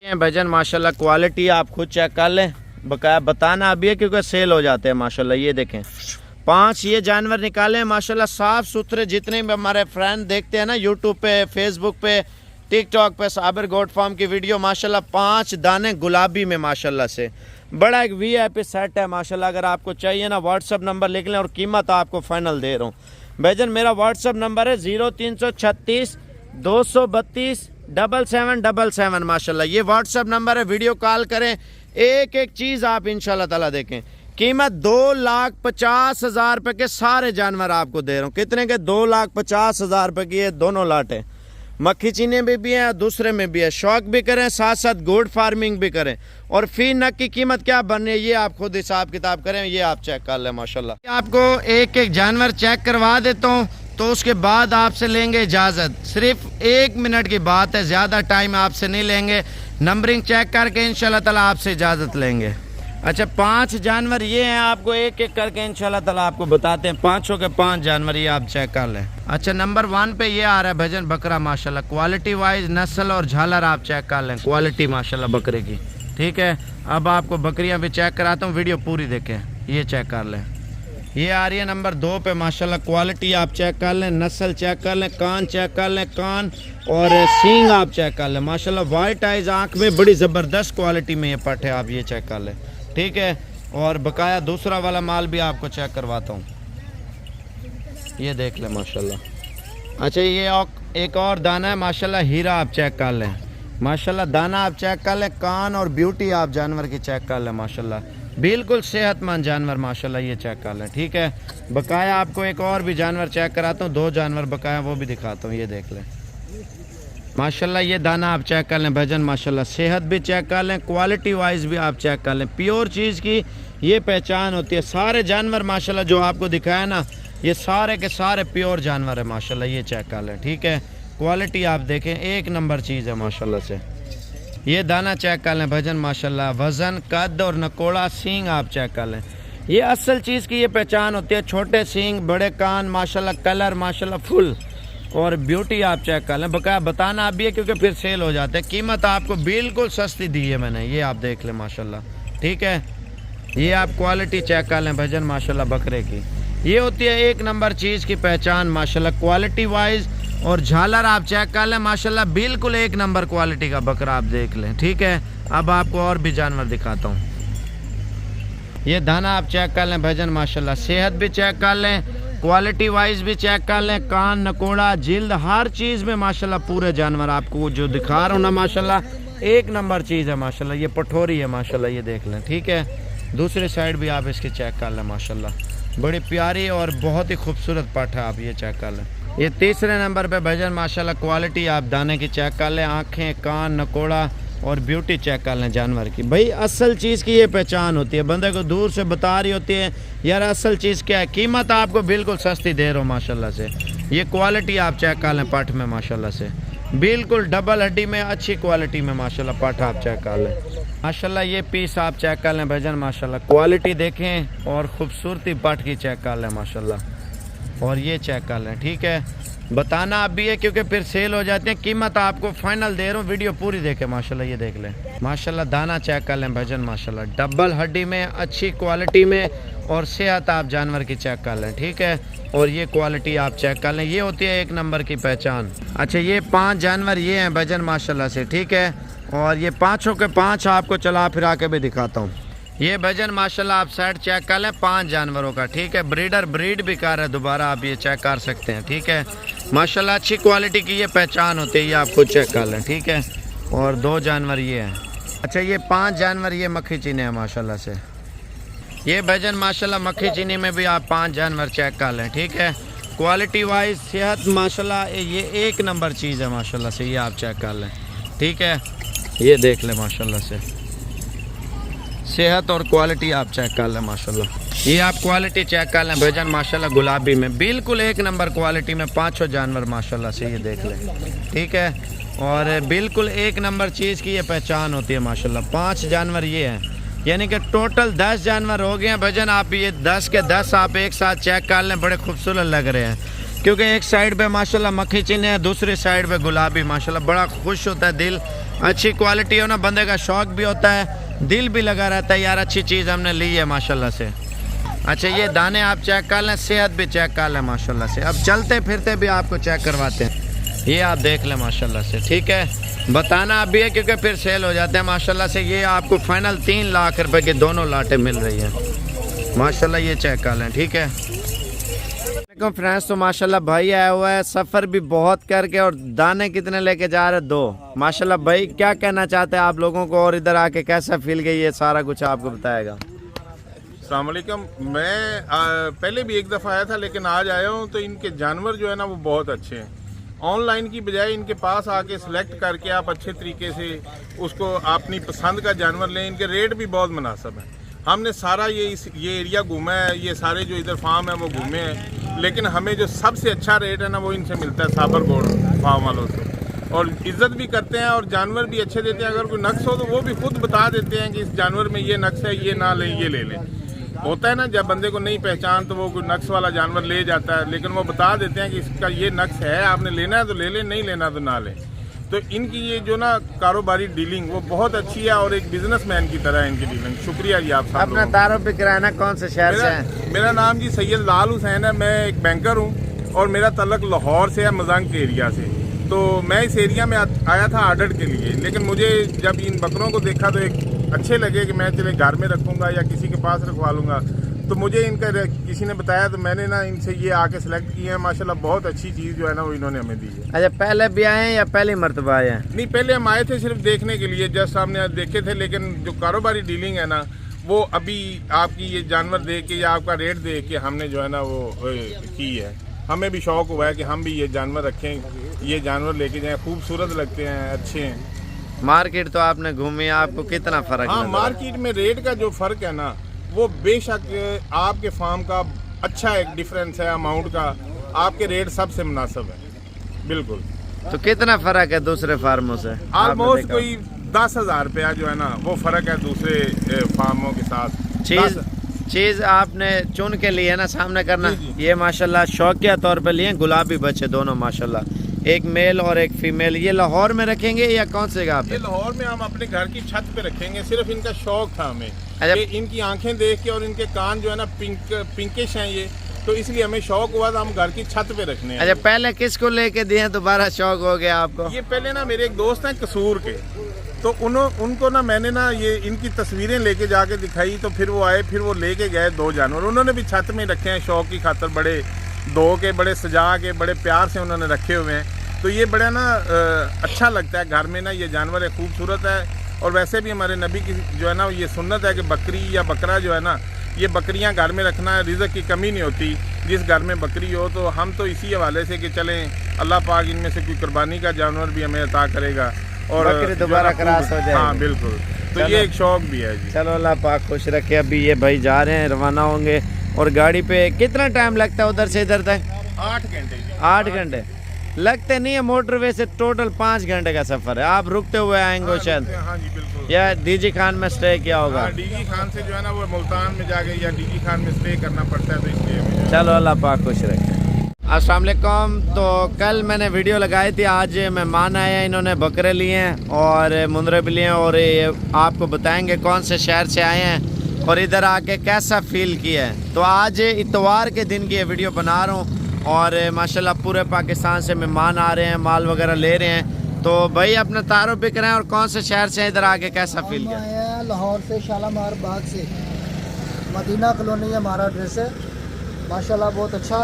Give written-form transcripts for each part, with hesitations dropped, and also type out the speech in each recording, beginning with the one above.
भजन माशाल्लाह क्वालिटी आप खुद चेक कर लें, बकाया बताना अभी है क्योंकि सेल हो जाते हैं माशाल्लाह। ये देखें 5 ये जानवर निकाले हैं माशाल्लाह, साफ़ सुथरे। जितने भी हमारे फ्रेंड देखते हैं ना यूट्यूब पे, फेसबुक पे, टिकटॉक पे साबिर गोट फार्म की वीडियो, माशाल्लाह 5 दाने गुलाबी में माशाल्लाह से। बड़ा एक VIP सेट है माशाल्लाह। अगर आपको चाहिए ना व्हाट्सअप नंबर लिख लें और कीमत आपको फाइनल दे रहा हूँ भाईजान। मेरा व्हाट्सअप नंबर है 0336 232 7777 माशाल्लाह। ये व्हाट्सअप नंबर है, वीडियो कॉल करें। एक एक चीज़ आप इंशाल्लाह ताला देखें। कीमत 2,50,000 रुपये के सारे जानवर आपको दे रहा हूँ। कितने के? 2,50,000 रुपये की ये दोनों लाट है। मक्खी चीनी में भी है, दूसरे में भी है। शौक भी करें, साथ साथ गोड फार्मिंग भी करें। और फी नग की कीमत क्या बननी है ये आप खुद हिसाब किताब करें। ये आप चेक कर लें माशाल्लाह। आपको एक एक जानवर चेक करवा देता हूँ, तो उसके बाद आपसे लेंगे इजाज़त। सिर्फ 1 मिनट की बात है, ज़्यादा टाइम आपसे नहीं लेंगे। नंबरिंग चेक करके इंशाल्लाह ताला आपसे इजाज़त लेंगे। अच्छा 5 जानवर ये हैं, आपको एक एक करके इंशाल्लाह ताला आपको बताते हैं। 5 के 5 जानवर ये आप चेक कर लें। अच्छा नंबर 1 पे ये आ रहा है भजन बकरा माशाल्लाह। क्वालिटी वाइज नस्ल और झालर आप चेक कर लें, क्वालिटी माशाल्लाह बकरे की। ठीक है, अब आपको बकरियां भी चेक कराता हूँ, वीडियो पूरी देखें। ये चेक कर लें, ये आ रही है नंबर 2 पे माशाल्लाह। क्वालिटी आप चेक कर लें, नस्ल चेक कर लें, कान चेक कर लें, कान और सींग आप चेक कर लें माशाल्लाह। वाइट आइज, आँख में बड़ी ज़बरदस्त क्वालिटी में ये पट है, आप ये चेक कर लें। ठीक है, और बकाया दूसरा वाला माल भी आपको चेक करवाता हूँ, ये देख लें माशाल्लाह। अच्छा ये एक और दाना है माशाल्लाह, हीरा आप चेक कर लें माशाल्लाह। दाना आप चेक कर लें, कान और ब्यूटी आप जानवर की चेक कर लें माशाल्लाह। बिल्कुल सेहतमंद जानवर माशाल्लाह, ये चेक कर लें। ठीक है, बकाया आपको एक और भी जानवर चेक कराता हूँ, 2 जानवर बकाया वो भी दिखाता हूँ, ये देख लें माशाल्लाह। ये दाना आप चेक कर लें भजन माशाल्लाह। सेहत भी चेक कर लें, क्वालिटी वाइज भी आप चेक कर लें। प्योर चीज़ की ये पहचान होती है। सारे जानवर माशाल्लाह जो आपको दिखाया ना, ये सारे के सारे प्योर जानवर है माशाल्लाह, ये चेक कर लें। ठीक है, क्वालिटी आप देखें, एक नंबर चीज़ है माशाल्लाह से। ये दाना चेक कर लें भजन माशाल्लाह। वज़न, कद और नकोड़ा, सींग आप चेक कर लें। ये असल चीज़ की ये पहचान होती है। छोटे सींग, बड़े कान माशाल्लाह, कलर माशाल्लाह फुल, और ब्यूटी आप चेक कर लें। बकाया बताना अभी है क्योंकि फिर सेल हो जाते हैं। कीमत आपको बिल्कुल सस्ती दी है मैंने, ये आप देख लें माशाल्लाह। ठीक है, ये आप क्वालिटी चेक कर लें भजन माशाल्लाह बकरे की। ये होती है एक नंबर चीज़ की पहचान माशाल्लाह, क्वालिटी वाइज। और झालर आप चेक कर लें माशाल्लाह, बिल्कुल एक नंबर क्वालिटी का बकरा आप देख लें। ठीक है, अब आपको और भी जानवर दिखाता हूँ। ये दाना आप चेक कर लें भजन माशाल्लाह। सेहत भी चेक कर लें, क्वालिटी वाइज भी चेक कर लें। कान, नकोड़ा, जिल्द, हर चीज़ में माशाल्लाह पूरे जानवर आपको जो दिखा रहा हूँ ना माशाल्लाह, एक नंबर चीज़ है माशाल्लाह। ये पठोरी है माशाल्लाह, ये देख लें। ठीक है, दूसरी साइड भी आप इसकी चेक कर लें माशाल्लाह। बड़ी प्यारी और बहुत ही खूबसूरत पठ है, आप ये चेक कर लें। ये तीसरे नंबर पे भजन माशाल्लाह। क्वालिटी आप दाने की चेक कर लें, आँखें, कान, नकोड़ा और ब्यूटी चेक कर लें जानवर की। भाई असल चीज़ की ये पहचान होती है, बंदे को दूर से बता रही होती है यार असल चीज़ क्या है। कीमत आपको बिल्कुल सस्ती दे रहा हूँ माशाल्लाह से। ये क्वालिटी आप चेक कर लें पठ में माशाल्लाह से, बिल्कुल डबल हड्डी में अच्छी क्वालिटी में माशाल्लाह पठ आप चेक कर लें माशाल्लाह। ये पीस आप चेक कर लें भजन माशाल्लाह। क्वालिटी देखें और ख़ूबसूरती पठ की चेक कर लें माशाल्लाह, और ये चेक कर लें। ठीक है, बताना आप भी है क्योंकि फिर सेल हो जाते हैं। कीमत आपको फाइनल दे रहा हूँ, वीडियो पूरी देखें माशाल्लाह। ये देख लें माशाल्लाह, दाना चेक कर लें भजन माशाल्लाह। डबल हड्डी में, अच्छी क्वालिटी में, और सेहत आप जानवर की चेक कर लें। ठीक है, और ये क्वालिटी आप चेक कर लें, ये होती है एक नंबर की पहचान। अच्छा ये 5 जानवर ये हैं भजन माशाल्लाह से। ठीक है, और ये 5 के 5 आपको चला फिरा के भी दिखाता हूँ। ये भजन माशाल्लाह आप सेट चेक कर लें 5 जानवरों का। ठीक है, ब्रीडर ब्रीड भी कर रहा है दोबारा, आप ये चेक कर सकते हैं। ठीक है माशाल्लाह, अच्छी क्वालिटी की ये पहचान होती है, ये आप खुद चेक कर लें। ठीक है, और 2 जानवर ये हैं। अच्छा ये 5 जानवर ये मक्खी चीनी है माशाल्लाह से। ये भजन माशाल्लाह मक्खी चीनी में भी आप 5 जानवर चेक कर लें। ठीक है, क्वालिटी वाइज, सेहत माशाल्लाह ये एक नंबर चीज़ है माशाल्लाह से, ये आप चेक कर लें। ठीक है, ये देख लें माशाल्लाह से, सेहत और क्वालिटी आप चेक कर लें माशाल्लाह। ये आप क्वालिटी चेक कर लें भजन माशाल्लाह, गुलाबी में बिल्कुल एक नंबर क्वालिटी में 5 जानवर माशाल्लाह से, ये देख लें। ठीक है, और बिल्कुल एक नंबर चीज़ की ये पहचान होती है माशाल्लाह। 5 जानवर ये हैं, यानी कि टोटल 10 जानवर हो गए हैं भजन। आप ये 10 के 10 आप एक साथ चेक कर लें, बड़े खूबसूरत लग रहे हैं क्योंकि एक साइड पे माशाल्लाह मक्खी चीनी है, दूसरी साइड पे गुलाबी माशाल्लाह। बड़ा खुश होता है दिल अच्छी क्वालिटी हो ना, बंदे का शौक भी होता है, दिल भी लगा रहता है यार अच्छी चीज़ हमने ली है माशाल्लाह से। अच्छा ये दाने आप चेक कर लें, सेहत भी चेक कर लें माशाल्लाह से। अब चलते फिरते भी आपको चेक करवाते हैं, ये आप देख लें माशाल्लाह से। ठीक है, बताना आप भी है क्योंकि फिर सेल हो जाते हैं माशाल्लाह से। ये आपको फाइनल 3 लाख रुपए की दोनों लाटें मिल रही हैं माशाल्लाह, ये चेक कर लें। ठीक है फ्रेंड्स, तो माशाल्लाह भाई आया हुआ है सफ़र भी बहुत करके, और दाने कितने लेके जा रहे हैं? 2 माशाल्लाह। भाई क्या कहना चाहते हैं आप लोगों को, और इधर आके कैसा फील गई, ये सारा कुछ आपको बताएगा। अस्सलाम वालेकुम। मैं पहले भी एक दफ़ा आया था, लेकिन आज आया हूँ तो इनके जानवर जो है ना वो बहुत अच्छे हैं। ऑनलाइन की बजाय इनके पास आके सिलेक्ट करके आप अच्छे तरीके से उसको अपनी पसंद का जानवर लें। इनके रेट भी बहुत मुनासिब है। हमने सारा ये एरिया घूमा है, ये सारे जो इधर फार्म है वो घूमे हैं, लेकिन हमें जो सबसे अच्छा रेट है ना वो इनसे मिलता है साबरकोट फार्म वालों से। और इज्जत भी करते हैं और जानवर भी अच्छे देते हैं। अगर कोई नक्स हो तो वो भी खुद बता देते हैं कि इस जानवर में ये नक्स है, ये ना लें, ये ले लें। होता है ना जब बंदे को नहीं पहचान तो वो कोई नक्स वाला जानवर ले जाता है, लेकिन वो बता देते हैं कि इसका ये नक्स है, आपने लेना है तो ले लें, नहीं लेना तो ना लें। तो इनकी ये जो ना कारोबारी डीलिंग वो बहुत अच्छी है, और एक बिजनेसमैन की तरह है इनकी डीलिंग। शुक्रिया जी आप अपना तारुफ भी कराना, कौन से शहर से है? मेरा नाम जी सैयद लाल हुसैन है, मैं एक बैंकर हूँ और मेरा तल्लक लाहौर से है, मजंग के एरिया से। तो मैं इस एरिया में आया था आर्डर के लिए, लेकिन मुझे जब इन बकरों को देखा तो एक अच्छे लगे कि मैं चले घर में रखूँगा या किसी के पास रखवा लूँगा। तो मुझे इनका किसी ने बताया तो मैंने ना इनसे ये आके सेलेक्ट किए हैं। माशाल्लाह बहुत अच्छी चीज़ जो है ना वो इन्होंने हमें दी है। अच्छा पहले भी आए हैं या पहली मरतबा आए हैं? नहीं, पहले हम आए थे सिर्फ देखने के लिए, जस्ट हमने देखे थे, लेकिन जो कारोबारी डीलिंग है ना वो अभी आपकी ये जानवर देख के या आपका रेट देख के हमने जो है ना वो की है। हमें भी शौक हुआ है कि हम भी ये जानवर रखें, ये जानवर लेके जाएं, खूबसूरत लगते हैं, अच्छे हैं। मार्केट तो आपने घूमी, आपको कितना फर्क? हाँ, मार्केट में रेट का जो फर्क है ना वो बेशक आपके फार्म का अच्छा एक डिफरेंस है अमाउंट का, आपके रेट सबसे मुनासिब है बिल्कुल। तो कितना फर्क है दूसरे फार्मों से? ऑलमोस्ट कोई 10,000 रुपया जो है ना वो फर्क है दूसरे फार्मों के साथ। चीज़ आपने चुन के लिए ना सामने करना। ये माशाल्लाह शौकिया तौर पे लिए गुलाबी बच्चे दोनों माशाल्लाह, एक मेल और एक फीमेल। ये लाहौर में रखेंगे या कौन से जगह पे? ये लाहौर में हम अपने घर की छत पे रखेंगे। सिर्फ इनका शौक था हमें कि इनकी आंखें देख के और इनके कान जो है ना पिंकिश हैं ये, तो इसलिए हमें शौक हुआ था हम घर की छत पे रखने हैं। अच्छा पहले किसको लेके दिए दोबारा शौक हो गया आपको? ये पहले ना मेरे एक दोस्त हैं कसूर के, तो उनको ना मैंने ना ये इनकी तस्वीरें लेके जाके दिखाई, तो फिर वो आए, फिर वो लेके गए 2 जानवर। उन्होंने भी छत में रखे हैं शौक की खातर, बड़े 2 के बड़े सजा के बड़े प्यार से उन्होंने रखे हुए हैं। तो ये बड़ा ना अच्छा लगता है घर में ना, ये जानवर है खूबसूरत है। और वैसे भी हमारे नबी की जो है ना ये सुन्नत है कि बकरी या बकरा जो है ना ये बकरियां घर में रखना है, रिज़्क़ की कमी नहीं होती जिस घर में बकरी हो। तो हम तो इसी हवाले से कि चलें अल्लाह पाक इनमें से कोई कुर्बानी का जानवर भी हमें अता करेगा और बकरी दोबारा क्रॉस हो जाएगी। हाँ बिल्कुल, तो ये एक शौक भी है जी। चलो अल्लाह पाक खुश रखे। अभी ये भाई जा रहे हैं, रवाना होंगे। और गाड़ी पे कितना टाइम लगता है उधर से इधर तक? 8 घंटे। 8 घंटे लगते नहीं है, मोटरवे से टोटल 5 घंटे का सफर है। आप रुकते हुए आएंगे शायद? हाँ जी बिल्कुल। या डीजी खान में स्टे किया होगा? हाँ, डीजी खान से जो है ना वो मुल्तान में जाके या डीजी खान में स्टे करना पड़ता है, तो इसलिए। चलो अल्लाह पाक खुश रखे। अस्सलाम वालेकुम। तो कल मैंने वीडियो लगाई थी, आज मेहमान आए हैं, इन्होंने बकरे लिए हैं और मुंदरे भी लिए हैं, और ये आपको बताएंगे कौन से शहर से आए हैं और इधर आके कैसा फील किया है। तो आज इतवार के दिन की ये वीडियो बना रहा हूँ और माशाल्लाह पूरे पाकिस्तान से मेहमान आ रहे हैं, माल वगैरह ले रहे हैं। तो भाई अपना तारुफ भी करें और कौन से शहर से इधर आके कैसा फील किया? लाहौर से, शालामार बाग से, मदीना कॉलोनी हमारा एड्रेस है। माशाल्लाह बहुत अच्छा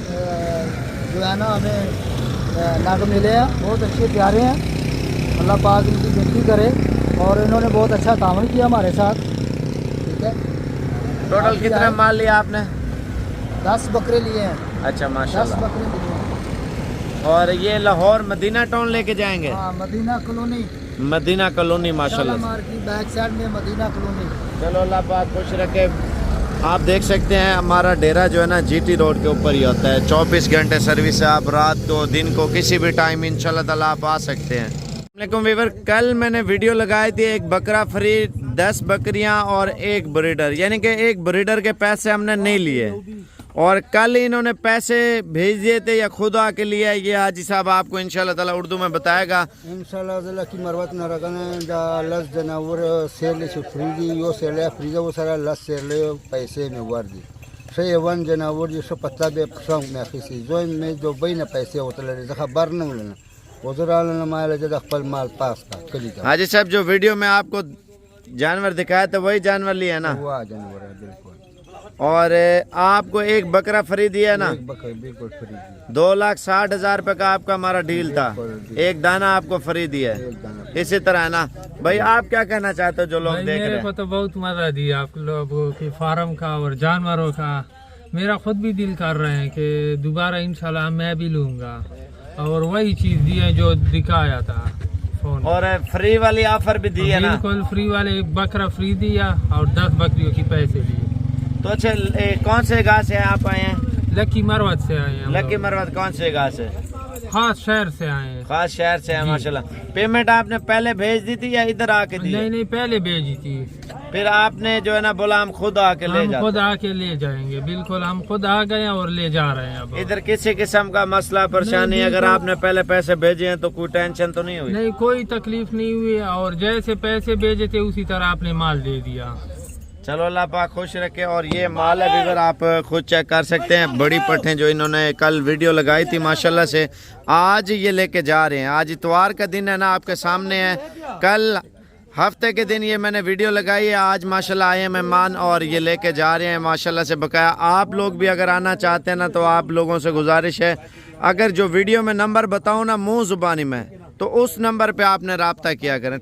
जो है ना हमें नाग मिले हैं, बहुत अच्छे प्यारे हैं। अल्लाह पाक इनकी गिनती करे, और इन्होंने बहुत अच्छा तावन किया हमारे साथ। ठीक है, टोटल कितना माल लिया आपने? 10 बकरे लिए हैं। अच्छा 10 माशाल्लाह। बकरे लिए हैं। और ये लाहौर मदीना टाउन लेके जाएंगे? हाँ, मदीना कॉलोनी, मदीना कॉलोनी माशाल्लाह। शालामार की बैक साइड में मदीना कॉलोनी। चलो अल्लाह पाक खुश रखे। आप देख सकते हैं हमारा डेरा जो है ना जीटी रोड के ऊपर ही होता है। 24 घंटे सर्विस है, आप रात को दिन को किसी भी टाइम इंशाल्लाह ताला आप आ सकते हैं। अस्सलामुअलैकुम वीवर, कल मैंने वीडियो लगाई थी एक बकरा फ्री, 10 बकरियां और 1 ब्रीडर, यानी कि 1 ब्रीडर के पैसे हमने नहीं लिए और कल इन्होंने पैसे भेज दिए थे या खुद आके लिए? ये हाजी साहब आपको इंशाल्लाह ताला उर्दू में बताएगा। इंशाल्लाह ताला की मरवत न रगना दा लस जनावर सेल से फ्रीदी यो सेल फ्रीजा वो सारा लस सेल पैसे में वर्दी से वन जनावर ये सब पत्ता बे संग में खिसी जो में जो बइन पैसे होतल रे खबर न मिलना वजराल न माल जद खपल माल पास का कली का। हाजी साहब जो वीडियो में आपको जानवर दिखाया था वही जानवर लिया ना? हुआ जानवर है बिल्कुल। और आपको एक बकरा फ्री दिया ना? एक बकरी बिल्कुल फ्री दी। 2,60,000 रुपए का आपका हमारा डील था, एक दाना आपको फ्री दिया है। इसी तरह है ना भाई, आप क्या कहना चाहते हो जो लोग देख रहे हैं? मेरे को तो बहुत मजा दिया आप लोगों की फार्म का और जानवरों का। मेरा खुद भी दिल कर रहे हैं कि दोबारा इंशाल्लाह मैं भी लूंगा और वही चीज दी है जो दिखाया था फोन। और फ्री वाली ऑफर भी दी है ना? बिल्कुल फ्री वाले, एक बकरा फ्री दिया और 10 बकरियों की पैसे दिए। तो अच्छा कौन से गाँव से आप आए हैं? लकी मरवत से आए हैं। लकी मरवत कौन से गाँव से? खास शहर से आए हैं। खास शहर से है माशाल्लाह। पेमेंट आपने पहले भेज दी थी या इधर आके दी? नहीं पहले भेजी थी। फिर आपने जो है ना बोला हम खुद आके ले हम जाते। खुद आके ले जाएंगे, बिल्कुल हम खुद आ गए और ले जा रहे हैं। अब इधर किसी किस्म का मसला परेशानी अगर आपने पहले पैसे भेजे हैं तो कोई टेंशन तो नहीं हुई? नहीं, कोई तकलीफ नहीं हुई और जैसे पैसे भेजे थे उसी तरह आपने माल दे दिया। चलो अल्लाह पाक खुश रखे। और ये माल है अगर आप खुद चेक कर सकते हैं, बड़ी पट्टें जो इन्होंने कल वीडियो लगाई थी माशाल्लाह से आज ये लेके जा रहे हैं। आज इतवार का दिन है ना, आपके सामने है। कल हफ्ते के दिन ये मैंने वीडियो लगाई है, आज माशाल्लाह आए हैं मेहमान और ये लेके जा रहे हैं माशाल्लाह से बकाया। आप लोग भी अगर आना चाहते हैं ना तो आप लोगों से गुजारिश है, अगर जो वीडियो में नंबर बताऊँ ना मुँह ज़ुबानी में, तो उस नंबर पर आपने रब्ता किया करें।